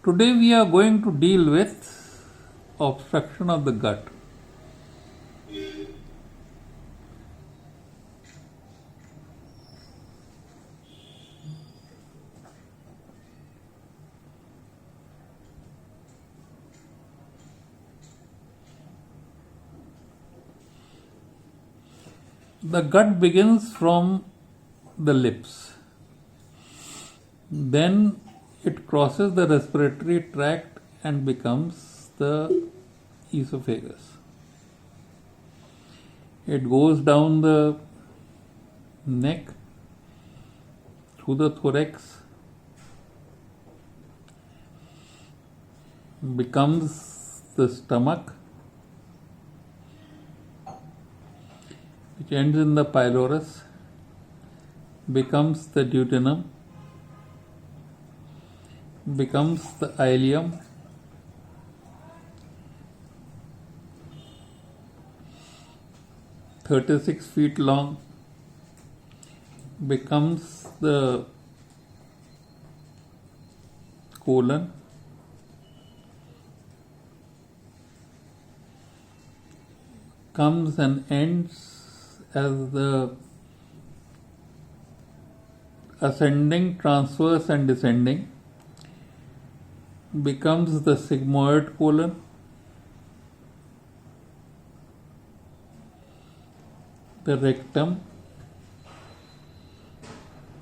Today we are going to deal with obstruction of the gut. The gut begins from the lips. Then it crosses the respiratory tract and becomes the esophagus. It goes down the neck, through the thorax, becomes the stomach, which ends in the pylorus, becomes the duodenum, becomes the ileum, 36 feet long, becomes the colon, comes and ends as the ascending, transverse and descending, becomes the sigmoid colon, the rectum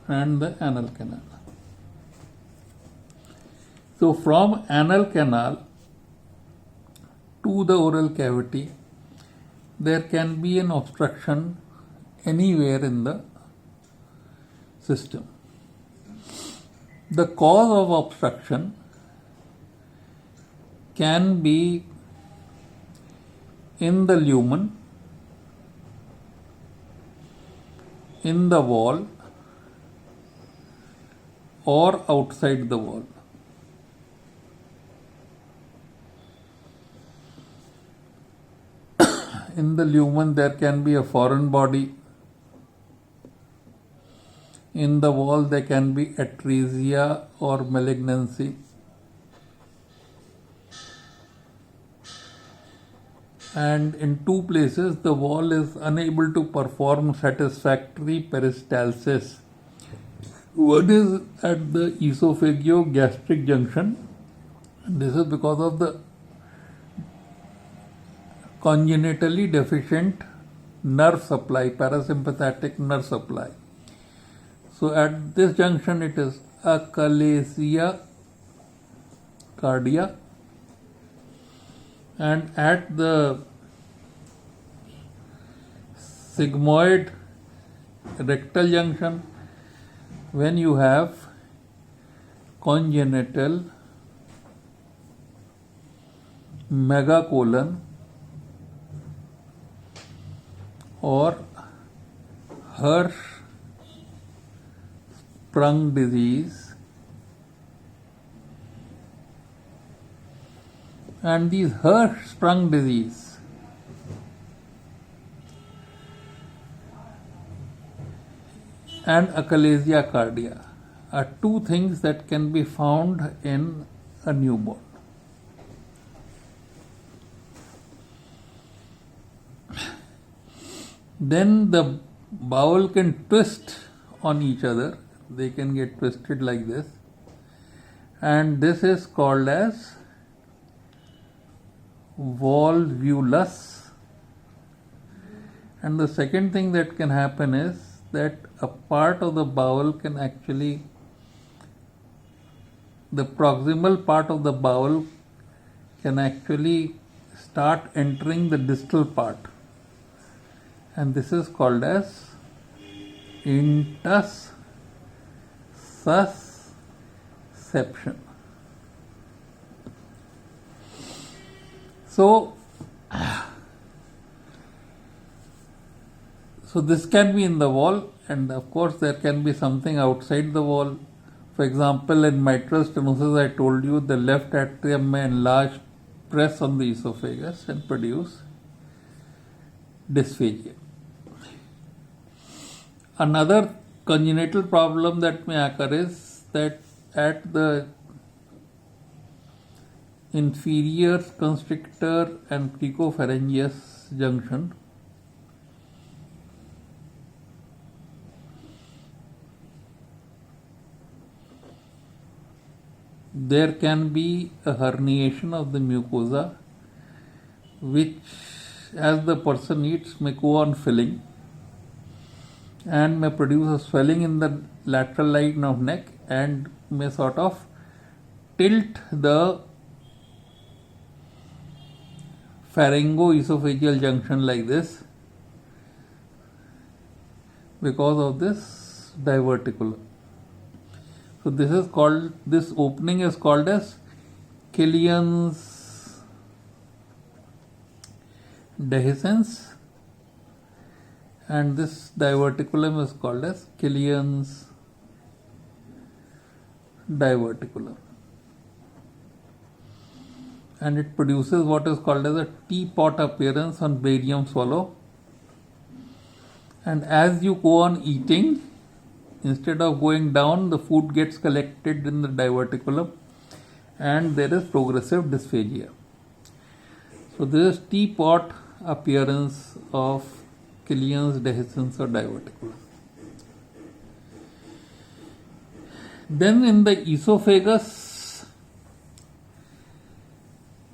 and the anal canal. So from anal canal to the oral cavity, there can be an obstruction anywhere in the system. The cause of obstruction can be in the lumen, in the wall, or outside the wall. In the lumen, there can be a foreign body. In the wall, there can be atresia or malignancy. And in two places, the wall is unable to perform satisfactory peristalsis. One is at the esophageogastric junction. This is because of the congenitally deficient nerve supply, parasympathetic nerve supply. So at this junction, it is achalasia cardia. And at the sigmoid rectal junction, when you have congenital megacolon or Hirschsprung disease, and these Hirschsprung disease and achalasia cardia are two things that can be found in a newborn. Then the bowel can twist on each other. They can get twisted like this, and this is called as volvulus. And the second thing that can happen is that a part of the bowel can actually, the proximal part of the bowel can actually start entering the distal part, and this is called as intussusception. So this can be in the wall, and of course there can be something outside the wall. For example, in mitral stenosis, I told you the left atrium may enlarge, press on the esophagus and produce dysphagia. Another congenital problem that may occur is that at the inferior constrictor and cricopharyngeus junction, there can be a herniation of the mucosa, which as the person eats may go on filling and may produce a swelling in the lateral line of neck and may sort of tilt the pharyngoesophageal junction like this because of this diverticulum. So this opening is called as Killian's dehiscence, and this diverticulum is called as Killian's diverticulum, and it produces what is called as a teapot appearance on barium swallow. And as you go on eating, instead of going down, the food gets collected in the diverticulum and there is progressive dysphagia. So this is teapot appearance of Killian's dehiscence or diverticulum. Then in the esophagus,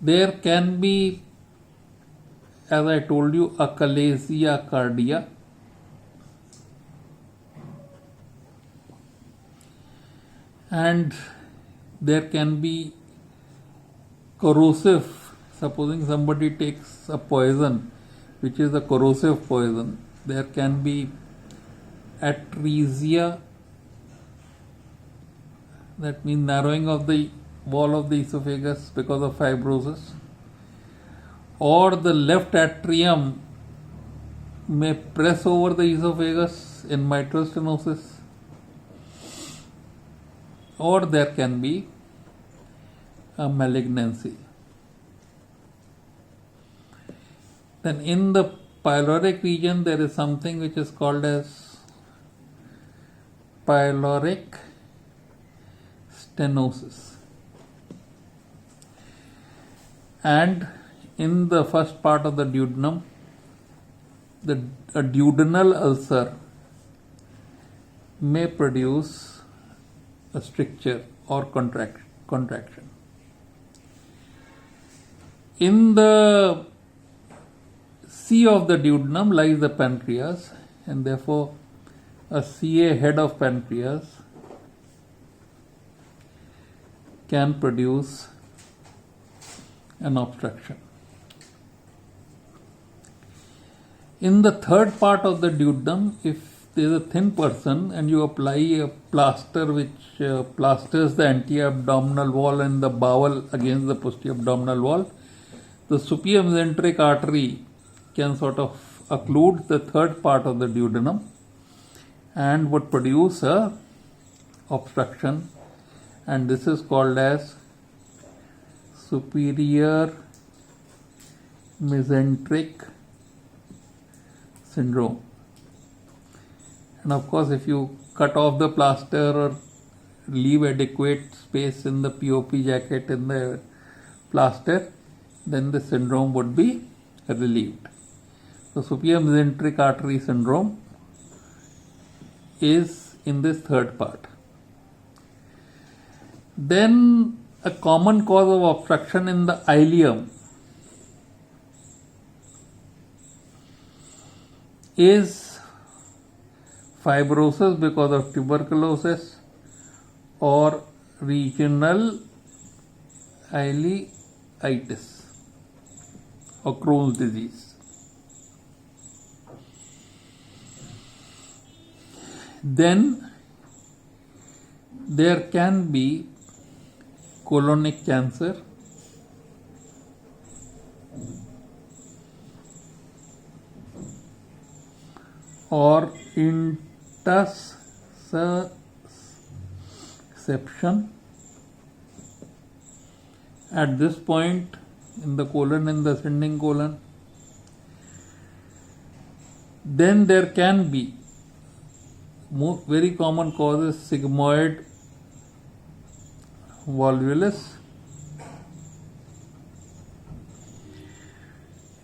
there can be, as I told you, achalasia cardia. And there can be corrosive, supposing somebody takes a poison which is a corrosive poison, there can be atresia, that means narrowing of the wall of the esophagus because of fibrosis, or the left atrium may press over the esophagus in mitral stenosis, or there can be a malignancy. Then in the pyloric region there is something which is called as pyloric stenosis. And in the first part of the duodenum, a duodenal ulcer may produce a stricture or contraction. In the C of the duodenum lies the pancreas, and therefore a CA head of pancreas can produce an obstruction. In the third part of the duodenum, if there is a thin person and you apply a plaster which plasters the anti-abdominal wall and the bowel against the posterior abdominal wall, the superior mesenteric artery can sort of occlude the third part of the duodenum and would produce a obstruction, and this is called as superior mesenteric syndrome. And of course, if you cut off the plaster or leave adequate space in the POP jacket in the plaster, then the syndrome would be relieved. So superior mesenteric artery syndrome is in this third part. Then a common cause of obstruction in the ileum is fibrosis because of tuberculosis or regional ileitis or Crohn's disease. Then there can be colonic cancer, or interception at this point in the colon, in the ascending colon. Then there can be very common causes: sigmoid volvulus,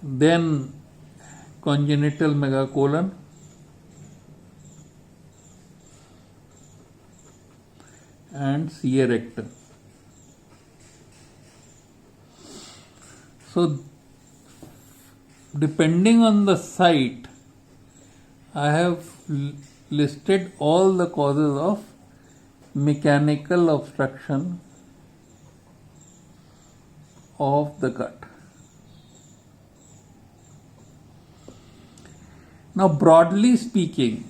then congenital megacolon, and CA rectum. So depending on the site, I have listed all the causes of mechanical obstruction of the gut. Now, broadly speaking,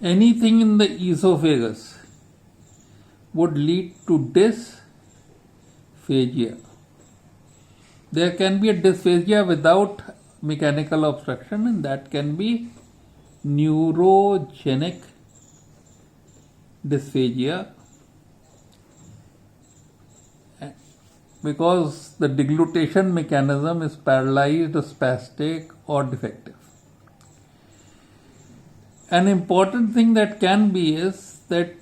anything in the esophagus would lead to dysphagia. There can be a dysphagia without mechanical obstruction, and that can be neurogenic dysphagia, because the deglutition mechanism is paralyzed, spastic, or defective. An important thing that can be is that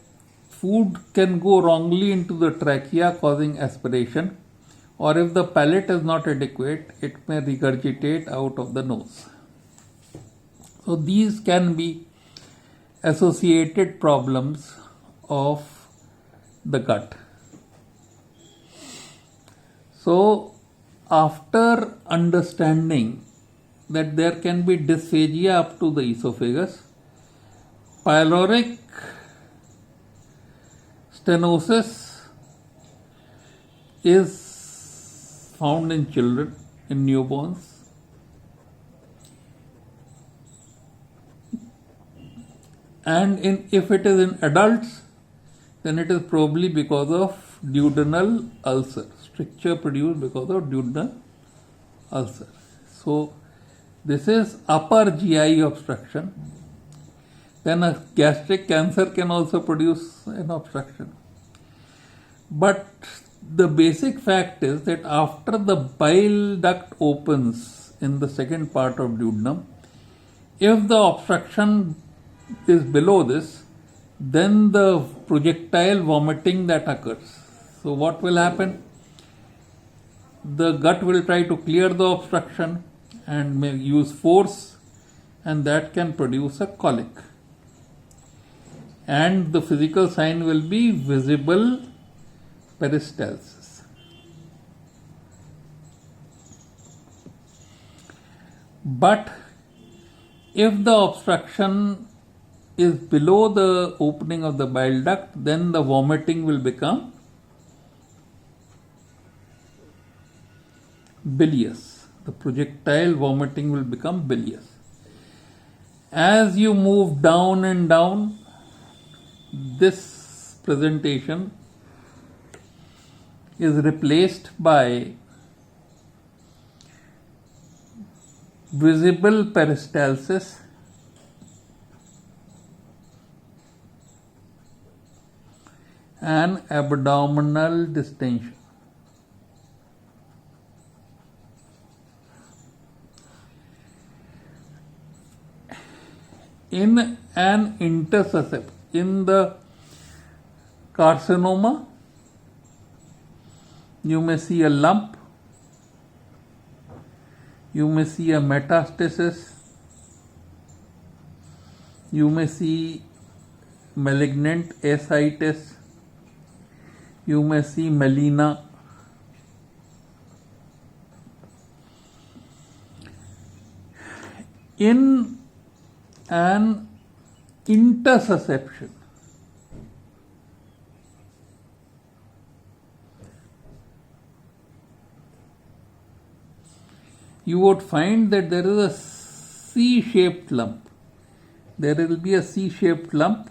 food can go wrongly into the trachea, causing aspiration, or if the palate is not adequate, it may regurgitate out of the nose. So these can be associated problems of the gut. So after understanding that there can be dysphagia up to the esophagus, pyloric stenosis is found in children, in newborns. And if it is in adults, then it is probably because of duodenal ulcer, stricture produced because of duodenal ulcer. So this is upper GI obstruction. Then a gastric cancer can also produce an obstruction. But the basic fact is that after the bile duct opens in the second part of duodenum, if the obstruction is below this, then the projectile vomiting that occurs. So what will happen? The gut will try to clear the obstruction and may use force, and that can produce a colic. And the physical sign will be visible peristalsis. But if the obstruction is below the opening of the bile duct, then the vomiting will become bilious. The projectile vomiting will become bilious. As you move down and down, this presentation is replaced by visible peristalsis and abdominal distension. In an intussusception, in the carcinoma, you may see a lump, you may see a metastasis, you may see malignant ascites, you may see melena. In an intussusception, you would find that there is a C-shaped lump. There will be a C-shaped lump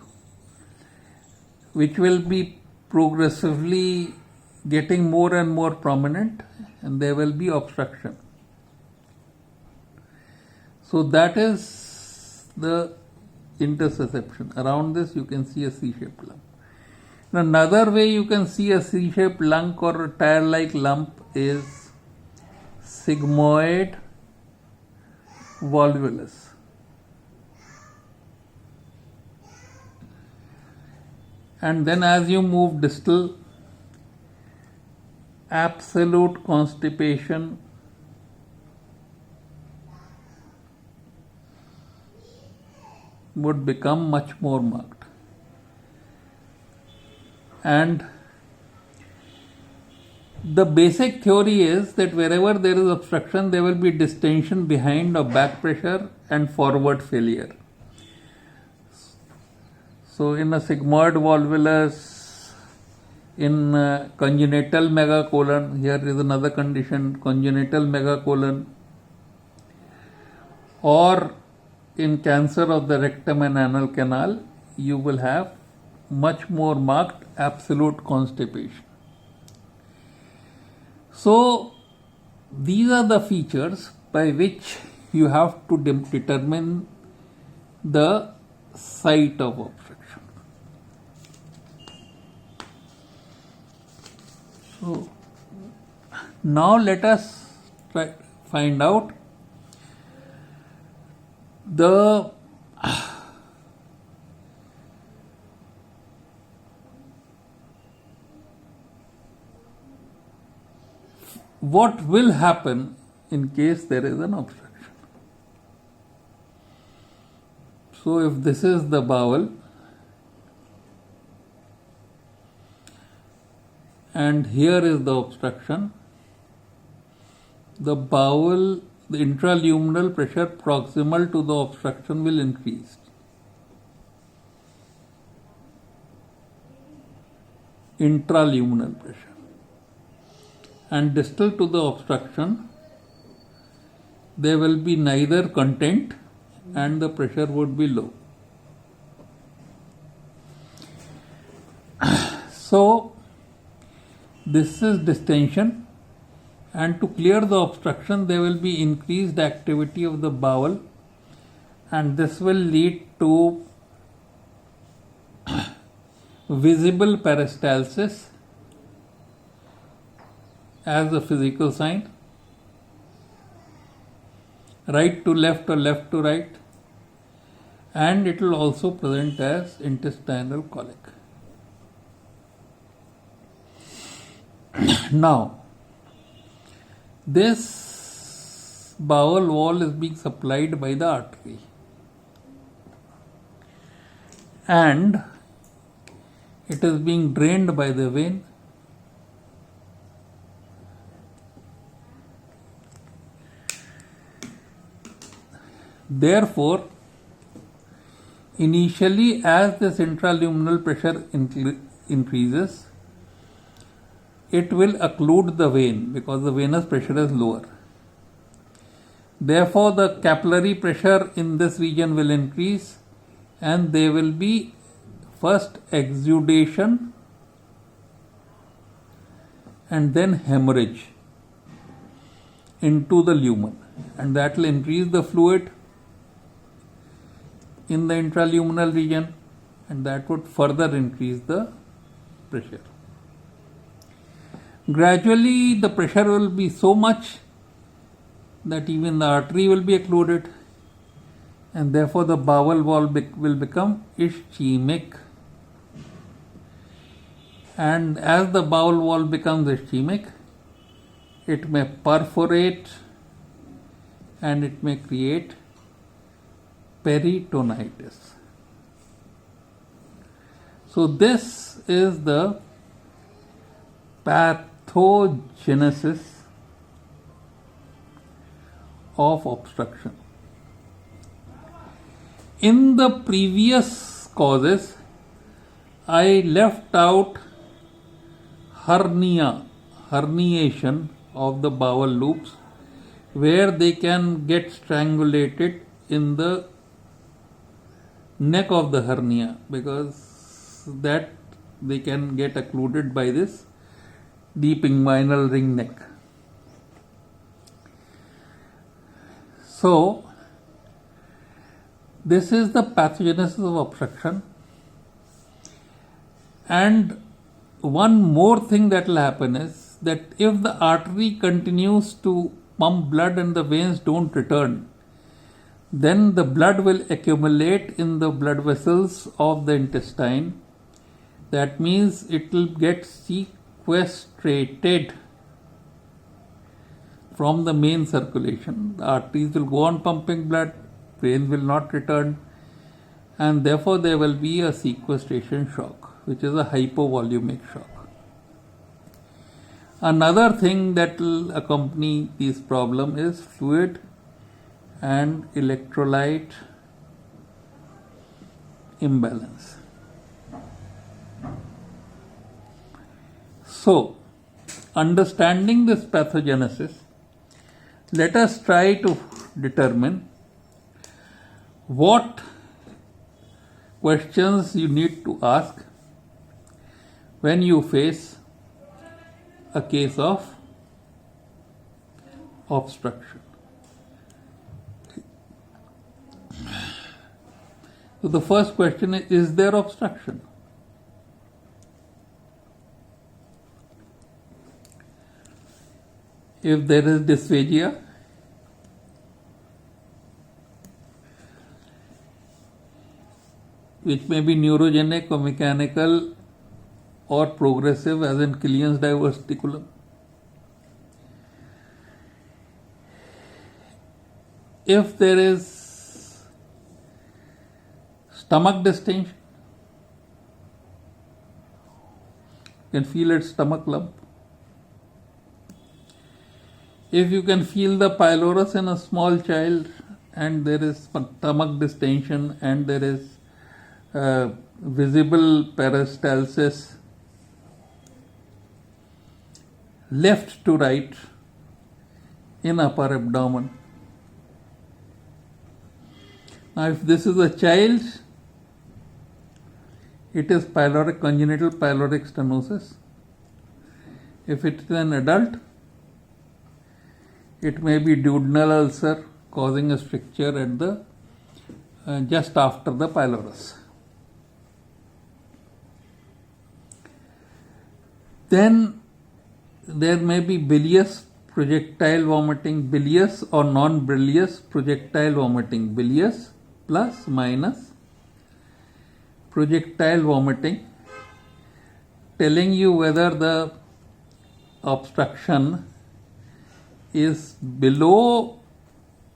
which will be progressively getting more and more prominent, and there will be obstruction. So that is the intussusception. Around this you can see a C-shaped lump. Now, another way you can see a C-shaped lump or a tire-like lump is sigmoid volvulus. And then as you move distal, absolute constipation would become much more marked. And the basic theory is that wherever there is obstruction, there will be distension behind of back pressure and forward failure. So in a sigmoid volvulus, in congenital megacolon, here is another condition, congenital megacolon, or in cancer of the rectum and anal canal, you will have much more marked absolute constipation. So these are the features by which you have to determine the site of obstruction. So now let us find out the what will happen in case there is an obstruction. So if this is the bowel and here is the obstruction, the bowel, the intraluminal pressure proximal to the obstruction will increase. Intraluminal pressure. And distal to the obstruction, there will be neither content and the pressure would be low. So this is distension, and to clear the obstruction there will be increased activity of the bowel, and this will lead to visible peristalsis as a physical sign, right to left or left to right, and it will also present as intestinal colic. Now, this bowel wall is being supplied by the artery, and it is being drained by the vein. Therefore, initially as this intraluminal pressure increases, it will occlude the vein because the venous pressure is lower. Therefore, the capillary pressure in this region will increase and there will be first exudation and then hemorrhage into the lumen, and that will increase the fluid in the intraluminal region, and that would further increase the pressure. Gradually the pressure will be so much that even the artery will be occluded, and therefore the bowel wall will become ischemic. And as the bowel wall becomes ischemic, it may perforate and it may create peritonitis. So this is the pathogenesis of obstruction. In the previous causes, I left out herniation of the bowel loops, where they can get strangulated in the neck of the hernia, because that they can get occluded by this deep inguinal ring neck. So this is the pathogenesis of obstruction. And one more thing that will happen is that if the artery continues to pump blood and the veins don't return, then the blood will accumulate in the blood vessels of the intestine. That means it will get sequestrated from the main circulation. The arteries will go on pumping blood, veins will not return, and therefore there will be a sequestration shock, which is a hypovolumic shock. Another thing that will accompany this problem is fluid and electrolyte imbalance. So, understanding this pathogenesis, let us try to determine what questions you need to ask when you face a case of obstruction. So the first question is there obstruction? If there is dysphagia, which may be neurogenic or mechanical or progressive, as in Killian's diverticulum. If there is stomach distension, you can feel its stomach lump. If you can feel the pylorus in a small child and there is stomach distension and there is visible peristalsis left to right in upper abdomen. Now if this is a child, it is congenital pyloric stenosis. If it is an adult, it may be duodenal ulcer causing a stricture at the just after the pylorus. Then there may be bilious projectile vomiting, bilious or non-bilious projectile vomiting, bilious plus minus projectile vomiting, telling you whether the obstruction is below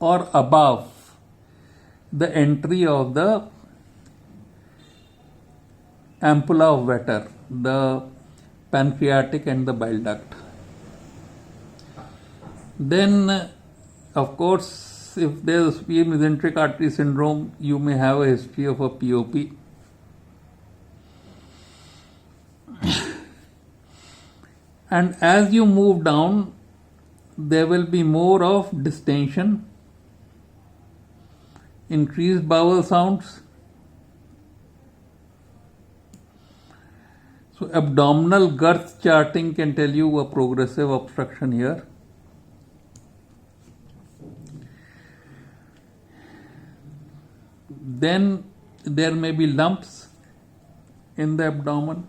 or above the entry of the ampulla of Vater, the pancreatic and the bile duct. Then, of course, if there is mesenteric artery syndrome, you may have a history of a POP. And as you move down, there will be more of distension, increased bowel sounds. So abdominal girth charting can tell you a progressive obstruction here. Then there may be lumps in the abdomen,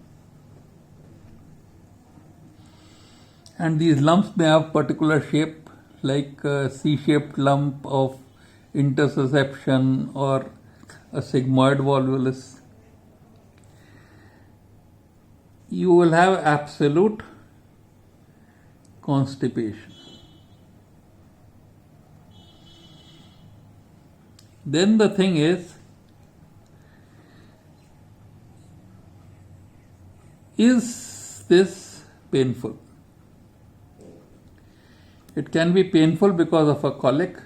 and these lumps may have particular shape, like a C-shaped lump of intersusception or a sigmoid volvulus. You will have absolute constipation. Then the thing is this painful? It can be painful because of a colic.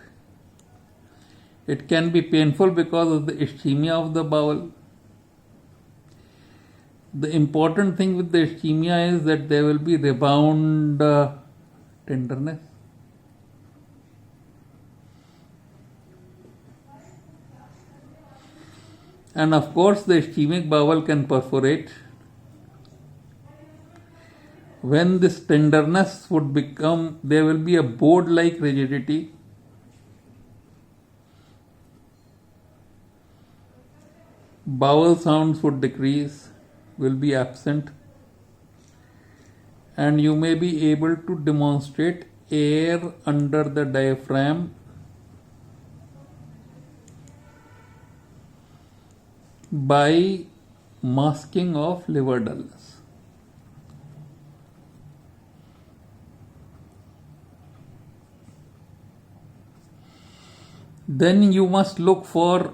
It can be painful because of the ischemia of the bowel. The important thing with the ischemia is that there will be rebound tenderness. And of course, the ischemic bowel can perforate. When this tenderness would become, there will be a board-like rigidity. Bowel sounds would decrease, will be absent, and you may be able to demonstrate air under the diaphragm by masking of liver dullness. Then you must look for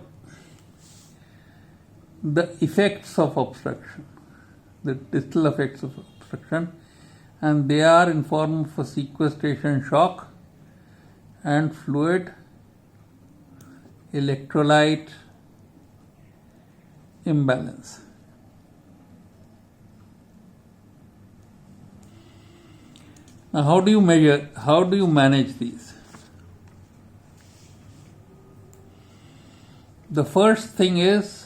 the effects of obstruction, the distal effects of obstruction, and they are in form of a sequestration shock and fluid, electrolyte imbalance. Now, how do you measure, how do you manage these? The first thing is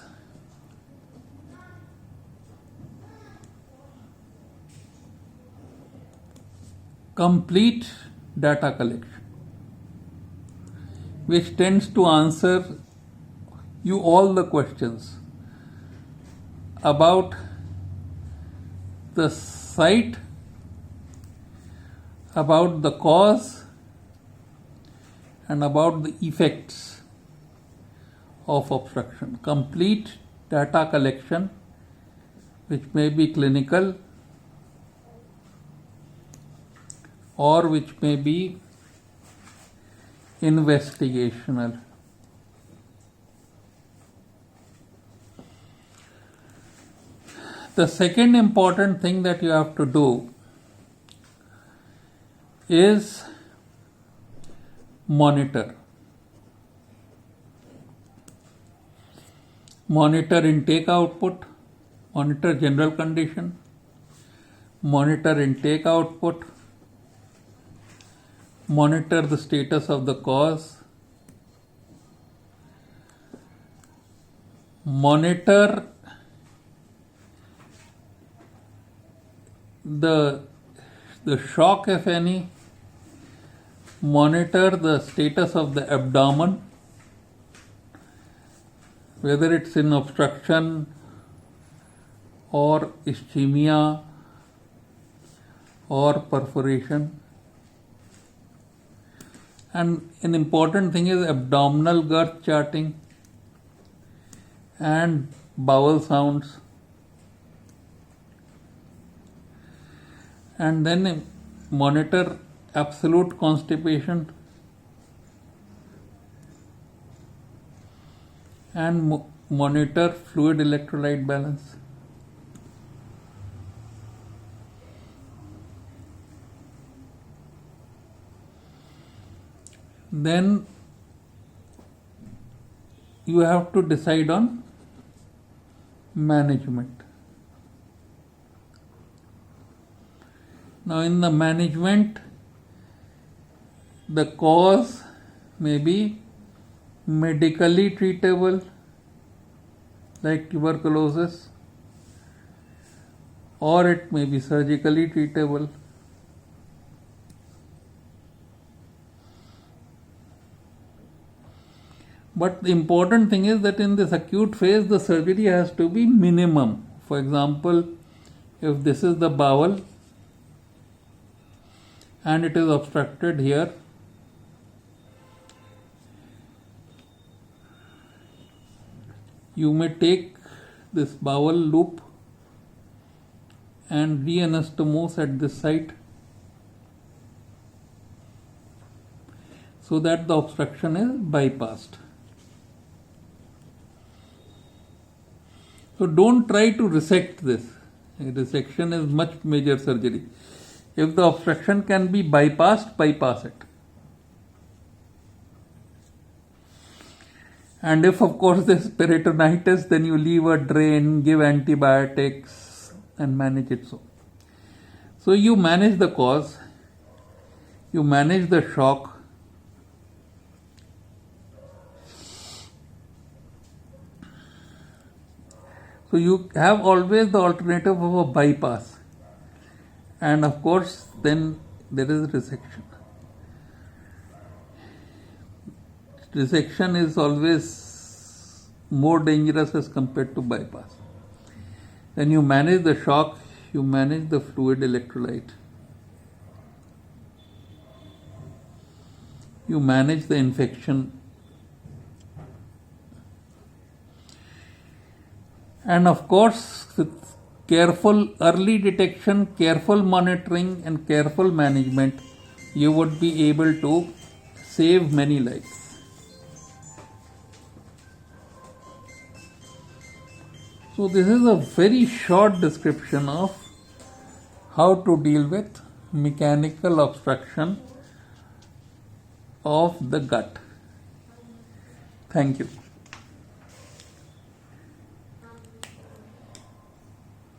complete data collection, which tends to answer you all the questions about the site, about the cause, and about the effects of obstruction. Complete data collection, which may be clinical or which may be investigational. The second important thing that you have to do is monitor. Monitor intake output, monitor general condition, monitor intake output, monitor the status of the cause, monitor the shock, if any, monitor the status of the abdomen, whether it's in obstruction or ischemia or perforation. And an important thing is abdominal girth charting and bowel sounds. And then monitor absolute constipation and monitor fluid electrolyte balance. Then you have to decide on management. Now, in the management, the cause may be medically treatable, like tuberculosis, or it may be surgically treatable. But the important thing is that in this acute phase, the surgery has to be minimum. For example, if this is the bowel and it is obstructed here, you may take this bowel loop and re-anastomose at this site so that the obstruction is bypassed. So don't try to resect this. Resection is much major surgery. If the obstruction can be bypassed, bypass it. And if of course there's peritonitis, then you leave a drain, give antibiotics and manage it so. So you manage the cause, you manage the shock, so you have always the alternative of a bypass, and of course then there is resection. Resection is always more dangerous as compared to bypass. Then you manage the shock, you manage the fluid electrolyte, you manage the infection, and of course with careful early detection, careful monitoring and careful management, you would be able to save many lives. So this is a very short description of how to deal with mechanical obstruction of the gut. Thank you.